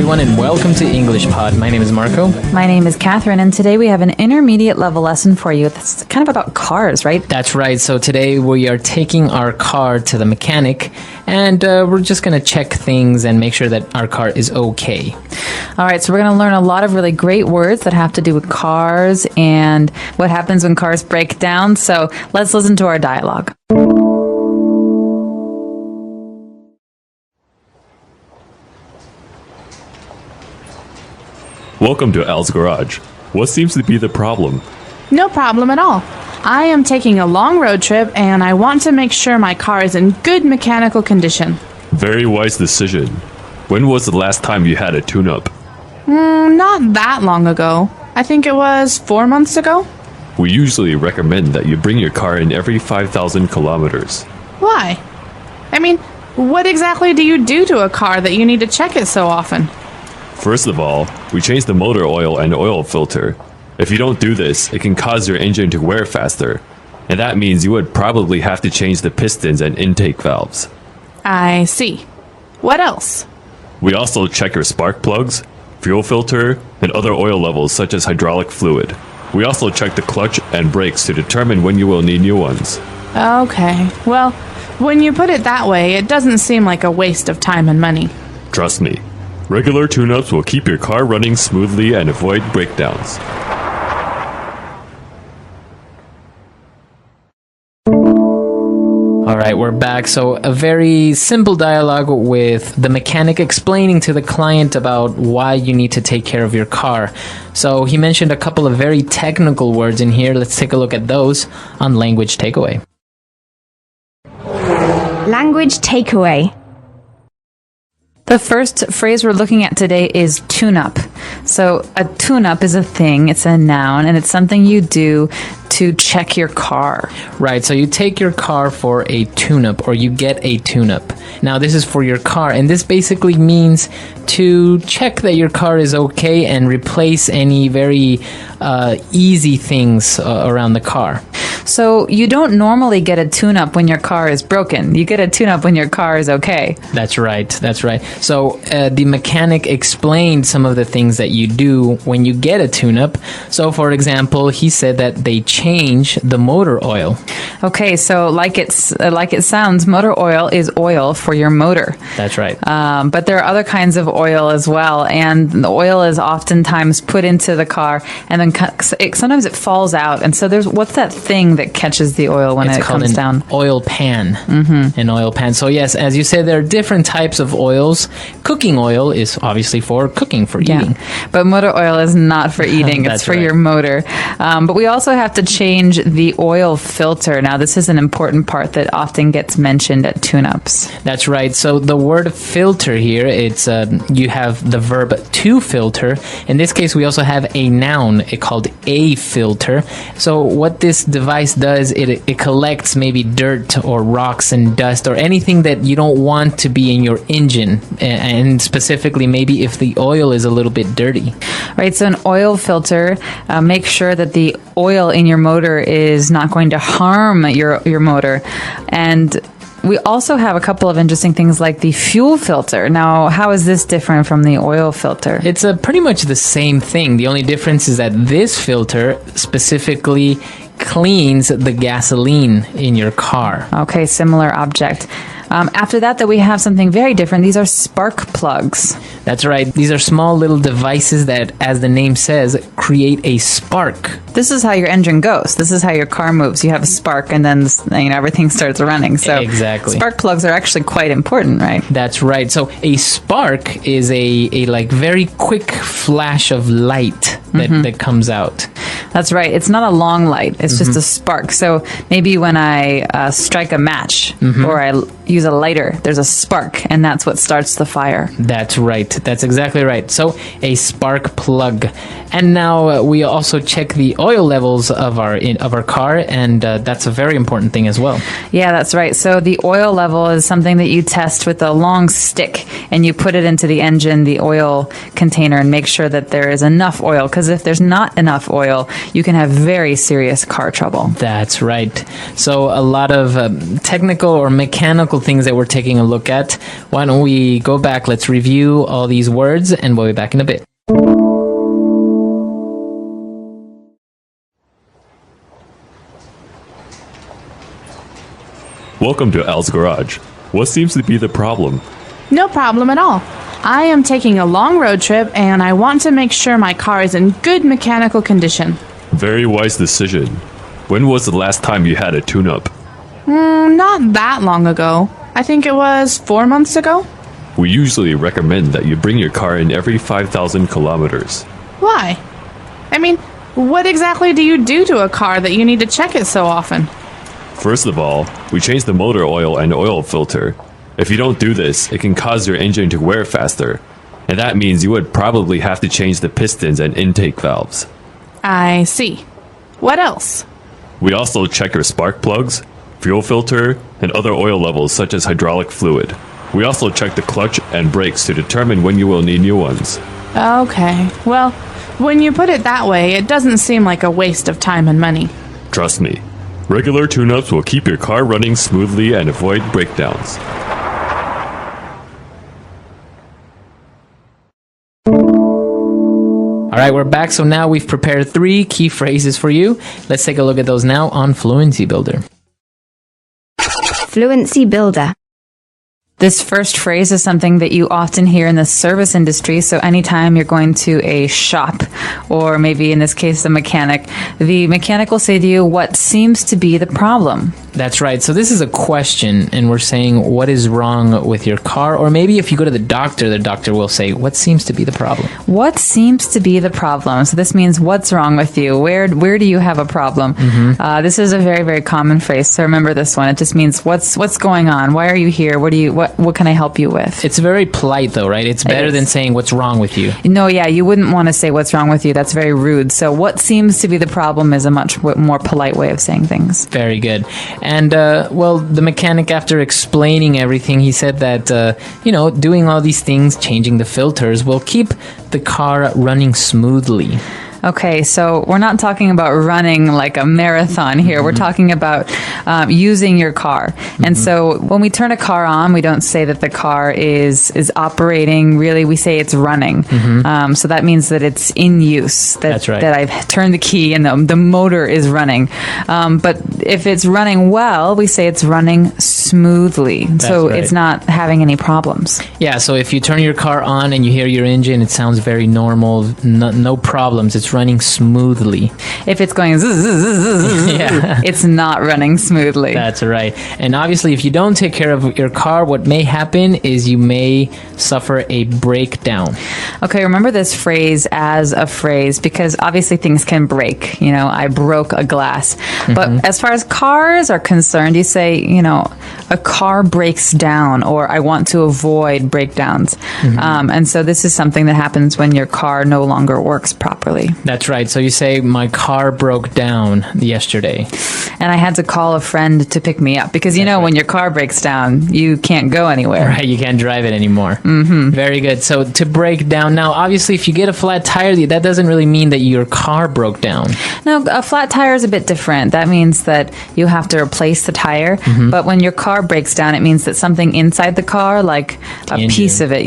everyone, and welcome to English Pod. My name is Marco. My name is Catherine, and today we have an intermediate level lesson for you. That's kind of about cars, right? That's right. So today we are taking our car to the mechanic, and we're just going to check things and make sure that our car is okay. All right, so we're going to learn a lot of really great words that have to do with cars and what happens when cars break down. So let's listen to our dialogue. Welcome to Al's garage. What seems to be the problem? No problem at all. I am taking a long road trip and I want to make sure my car is in good mechanical condition. Very wise decision. When was the last time you had a tune-up? Not that long ago. I think it was 4 months ago. We usually recommend that you bring your car in every 5,000 kilometers. Why? I mean, what exactly do you do to a car that you need to check it so often? First of all, we change the motor oil and oil filter. If you don't do this, it can cause your engine to wear faster. And that means you would probably have to change the pistons and intake valves. I see. What else? We also check your spark plugs, fuel filter, and other oil levels such as hydraulic fluid. We also check the clutch and brakes to determine when you will need new ones. Okay. Well, when you put it that way, it doesn't seem like a waste of time and money. Trust me. Regular tune-ups will keep your car running smoothly and avoid breakdowns. All right, we're back. So a very simple dialogue with the mechanic explaining to the client about why you need to take care of your car. So he mentioned a couple of very technical words in here. Let's take a look at those on Language Takeaway. Language Takeaway. The first phrase we're looking at today is tune-up. So a tune-up is a thing, it's a noun, and it's something you do to check your car. Right, so you take your car for a tune-up, or you get a tune-up. Now, this is for your car, and this basically means to check that your car is okay and replace any very easy things around the car. So you don't normally get a tune-up when your car is broken. You get a tune-up when your car is okay. That's right. So the mechanic explained some of the things that you do when you get a tune-up. So, for example, he said that they change the motor oil. Okay, so like it sounds, motor oil is oil for your motor. That's right. But there are other kinds of oil as well, and the oil is oftentimes put into the car, and then sometimes it falls out. And so what's that thing that catches the oil when it comes down? Oil pan. Mm-hmm. An oil pan. So yes, as you said, there are different types of oils. Cooking oil is obviously for cooking, for eating. But motor oil is not for eating. It's for your motor. But we also have to change the oil filter. Now, this is an important part that often gets mentioned at tune-ups. That's right. So the word filter here, it's you have the verb to filter. In this case, we also have a noun called a filter. So what this device does, it collects maybe dirt or rocks and dust or anything that you don't want to be in your engine, and specifically maybe if the oil is a little bit dirty. Right, so an oil filter makes sure that the oil in your motor is not going to harm your motor. And we also have a couple of interesting things like the fuel filter. Now, how is this different from the oil filter? It's pretty much the same thing. The only difference is that this filter specifically cleans the gasoline in your car. Okay, similar object. After that we have something very different. These are spark plugs. That's right. These are small little devices that, as the name says, create a spark. This is how your engine goes. This is how your car moves. You have a spark, and then everything starts running. So exactly. Spark plugs are actually quite important, right? That's right. So a spark is a like very quick flash of light that comes out. That's right. It's not a long light. It's just a spark. So maybe when I strike a match or I use a lighter, there's a spark, and that's what starts the fire. That's right. That's exactly right. So a spark plug. And now we also check the oil levels of our car, and that's a very important thing as well. Yeah, that's right. So the oil level is something that you test with a long stick, and you put it into the engine, the oil container, and make sure that there is enough oil, because if there's not enough oil, you can have very serious car trouble. That's right. So a lot of technical or mechanical mechanical things that we're taking a look at. Why don't we go back? Let's review all these words and we'll be back in a bit. Welcome to Al's Garage. What seems to be the problem? No problem at all. I am taking a long road trip and I want to make sure my car is in good mechanical condition. Very wise decision. When was the last time you had a tune-up? Not that long ago. I think it was 4 months ago. We usually recommend that you bring your car in every 5,000 kilometers. Why? I mean, what exactly do you do to a car that you need to check it so often? First of all, we change the motor oil and oil filter. If you don't do this, it can cause your engine to wear faster. And that means you would probably have to change the pistons and intake valves. I see. What else? We also check your spark plugs, fuel filter, and other oil levels such as hydraulic fluid. We also check the clutch and brakes to determine when you will need new ones. Okay. Well, when you put it that way, it doesn't seem like a waste of time and money. Trust me, regular tune-ups will keep your car running smoothly and avoid breakdowns. All right, we're back. So now we've prepared 3 key phrases for you. Let's take a look at those now on Fluency Builder. Fluency Builder. This first phrase is something that you often hear in the service industry. So anytime you're going to a shop, or maybe in this case, a mechanic, the mechanic will say to you, what seems to be the problem? That's right. So this is a question, and we're saying what is wrong with your car? Or maybe if you go to the doctor will say, what seems to be the problem? What seems to be the problem? So this means what's wrong with you? Where do you have a problem? This is a very, very common phrase. So remember this one. It just means what's going on? Why are you here? What can I help you with? It's very polite though, right? It's better than saying what's wrong with you. No, yeah, you wouldn't want to say what's wrong with you. That's very rude. So what seems to be the problem is a much more polite way of saying things. Very good. And, well, the mechanic, after explaining everything, he said that, doing all these things, changing the filters, will keep the car running smoothly. Okay, so we're not talking about running like a marathon here. We're talking about using your car. And so when we turn a car on, we don't say that the car is operating. Really, we say it's running. So that means that it's in use. That's right. That I've turned the key and the motor is running. But if it's running well, we say it's running smoothly. So right. It's not having any problems. Yeah, so if you turn your car on and you hear your engine, it sounds very normal, no problems. It's running smoothly. If it's going zzz, zzz, zzz, Yeah. it's not running smoothly. That's right. And obviously, if you don't take care of your car, what may happen is you may suffer a breakdown. Okay, remember this phrase as a phrase because obviously things can break. I broke a glass. But as far as cars are concerned, you say, a car breaks down or I want to avoid breakdowns. And so this is something that happens when your car no longer works properly. That's right. So you say, my car broke down yesterday. And I had to call a friend to pick me up because, when your car breaks down, you can't go anywhere. Right, you can't drive it anymore. Very good. So to break down, now obviously if you get a flat tire, that doesn't really mean that your car broke down. No, a flat tire is a bit different. That means that you have to replace the tire. But when your car breaks down, it means that something inside the car, like a piece of it,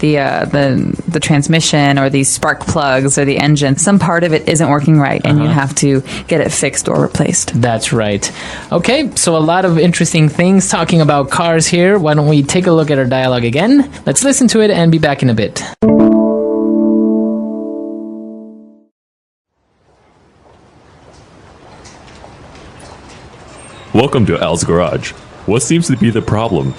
the transmission or the spark plugs or the engine, some part of it isn't working right and you have to get it fixed or replaced. That's right. Okay, so a lot of interesting things talking about cars here. Why don't we take a look at our dialogue again? Let's listen to it and be back in a bit. Welcome to Al's Garage. What seems to be the problem?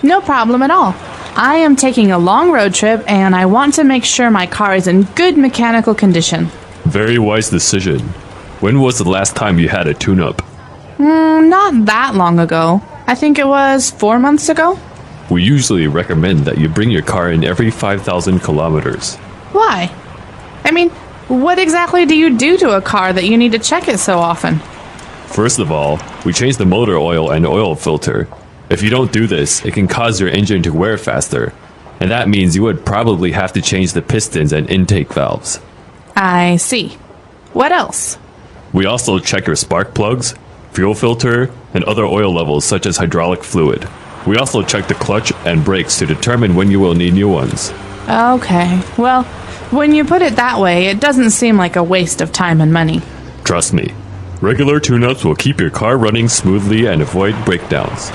No problem at all. I am taking a long road trip and I want to make sure my car is in good mechanical condition. Very wise decision. When was the last time you had a tune-up? Not that long ago. I think it was 4 months ago. We usually recommend that you bring your car in every 5,000 kilometers. Why? I mean, what exactly do you do to a car that you need to check it so often? First of all, we change the motor oil and oil filter. If you don't do this, it can cause your engine to wear faster. And that means you would probably have to change the pistons and intake valves. I see. What else? We also check your spark plugs, fuel filter, and other oil levels such as hydraulic fluid. We also check the clutch and brakes to determine when you will need new ones. Okay, well, when you put it that way, it doesn't seem like a waste of time and money. Trust me, regular tune-ups will keep your car running smoothly and avoid breakdowns.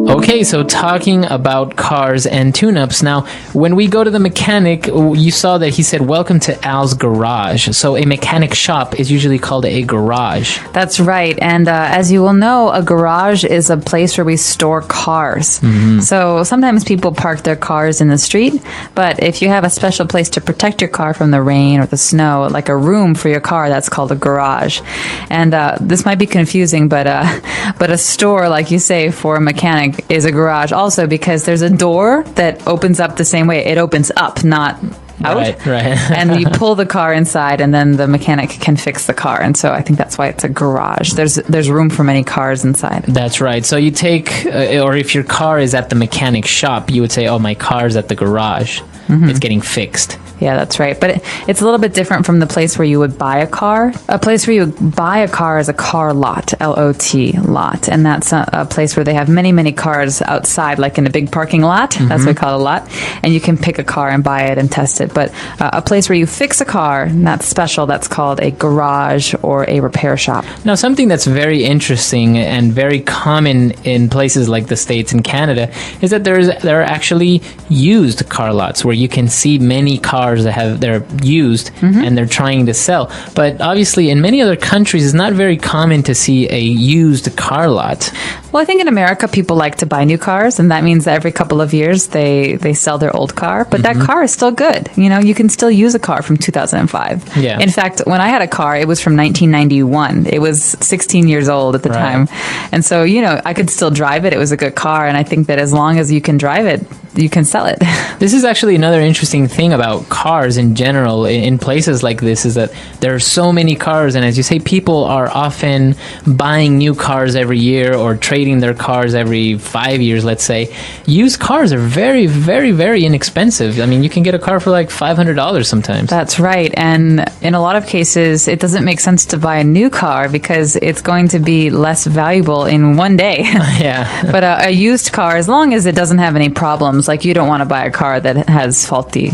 Okay, so talking about cars and tune-ups. Now, when we go to the mechanic, you saw that he said, welcome to Al's garage. So a mechanic shop is usually called a garage. That's right. And as you will know, a garage is a place where we store cars. So sometimes people park their cars in the street, but if you have a special place to protect your car from the rain or the snow, like a room for your car, that's called a garage. And this might be confusing, but a store, like you say, for a mechanic is a garage also, because there's a door that opens up the same way. It opens up, not out. Right. And you pull the car inside, and then the mechanic can fix the car. And so I think that's why it's a garage. There's room for many cars inside. That's right. So you take, or if your car is at the mechanic shop, you would say, oh, my car's at the garage. It's getting fixed. Yeah, that's right. But it's a little bit different from the place where you would buy a car. A place where you would buy a car is a car lot, L-O-T, lot. And that's a place where they have many, many cars outside, like in a big parking lot. That's what we call a lot. And you can pick a car and buy it and test it. But a place where you fix a car, that's special. That's called a garage or a repair shop. Now, something that's very interesting and very common in places like the States and Canada is that there are actually used car lots where you can see many cars that they're used and they're trying to sell. But obviously in many other countries it's not very common to see a used car lot. Well, I think in America people like to buy new cars, and that means that every couple of years they sell their old car, but that car is still good. You know, you can still use a car from 2005. Yeah. In fact, when I had a car, it was from 1991. It was 16 years old at the time. And so, you know, I could still drive it. It was a good car, and I think that as long as you can drive it, you can sell it. This is actually another interesting thing about cars in general in places like this, is that there are so many cars, and as you say, people are often buying new cars every year or trading their cars every 5 years, let's say. Used cars are very, very, very inexpensive. I mean, you can get a car for like $500 sometimes. That's right. And in a lot of cases, it doesn't make sense to buy a new car because it's going to be less valuable in one day. Yeah. But a used car, as long as it doesn't have any problems, like you don't want to buy a car that has faulty,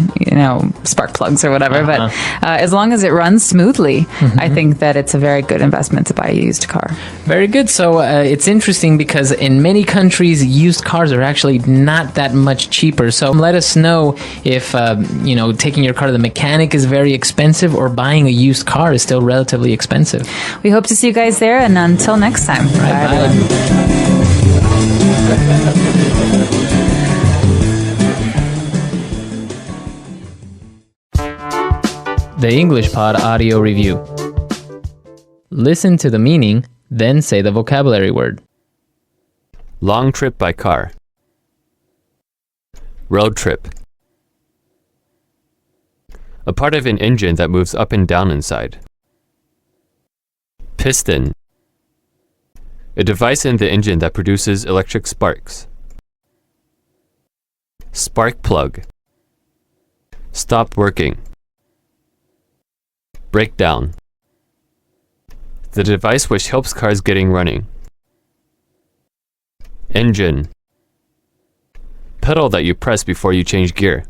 spark plugs or whatever. But as long as it runs smoothly, I think that it's a very good investment to buy a used car. Very good. So it's interesting because in many countries, used cars are actually not that much cheaper. So let us know if, taking your car to the mechanic is very expensive or buying a used car is still relatively expensive. We hope to see you guys there, and until next time. Bye, everyone. The English Pod Audio Review. Listen to the meaning, then say the vocabulary word. Long trip by car. Road trip. A part of an engine that moves up and down inside. Piston. A device in the engine that produces electric sparks. Spark plug. Stop working. Breakdown. The device which helps cars getting running. Engine. Pedal that you press before you change gear.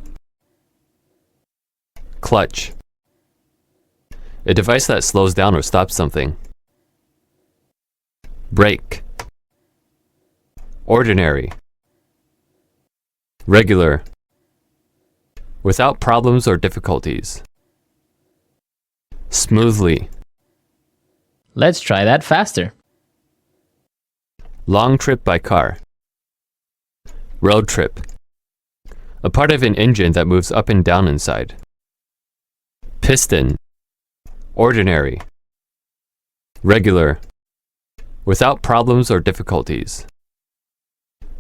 Clutch. A device that slows down or stops something. Brake. Ordinary. Regular. Without problems or difficulties. Smoothly. Let's try that faster. Long trip by car. Road trip. A part of an engine that moves up and down inside. Piston. Ordinary. Regular. Without problems or difficulties.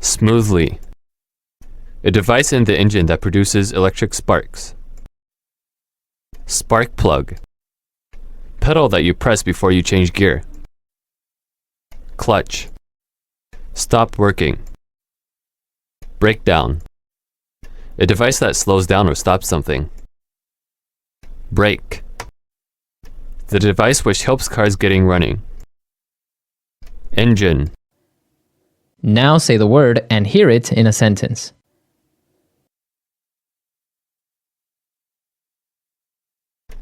Smoothly. A device in the engine that produces electric sparks. Spark plug. Pedal that you press before you change gear. Clutch. Stop working. Breakdown. A device that slows down or stops something. Brake. The device which helps cars getting running. Engine. Now say the word and hear it in a sentence.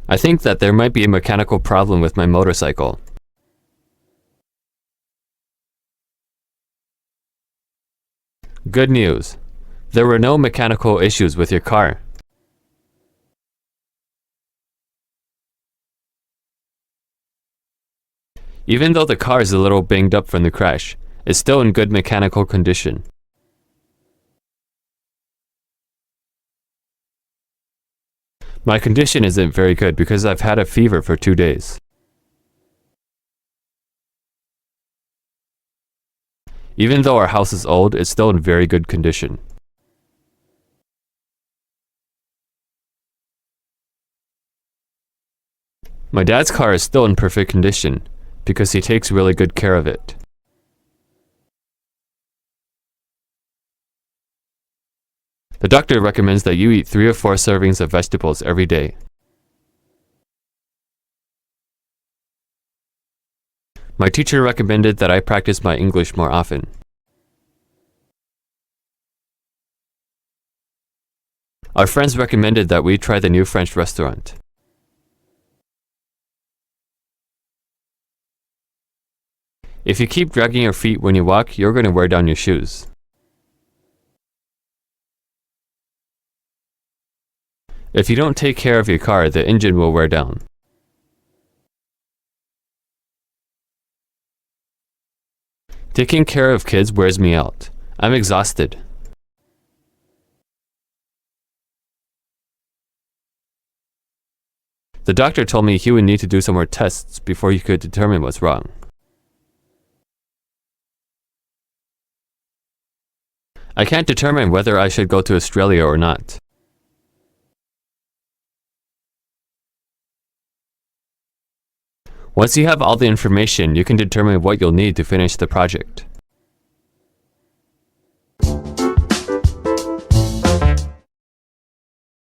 I think that there might be a mechanical problem with my motorcycle. Good news. There were no mechanical issues with your car. Even though the car is a little banged up from the crash, it's still in good mechanical condition. My condition isn't very good because I've had a fever for 2 days. Even though our house is old, it's still in very good condition. My dad's car is still in perfect condition because he takes really good care of it. The doctor recommends that you eat 3 or 4 servings of vegetables every day. My teacher recommended that I practice my English more often. Our friends recommended that we try the new French restaurant. If you keep dragging your feet when you walk, you're going to wear down your shoes. If you don't take care of your car, the engine will wear down. Taking care of kids wears me out. I'm exhausted. The doctor told me he would need to do some more tests before he could determine what's wrong. I can't determine whether I should go to Australia or not. Once you have all the information, you can determine what you'll need to finish the project.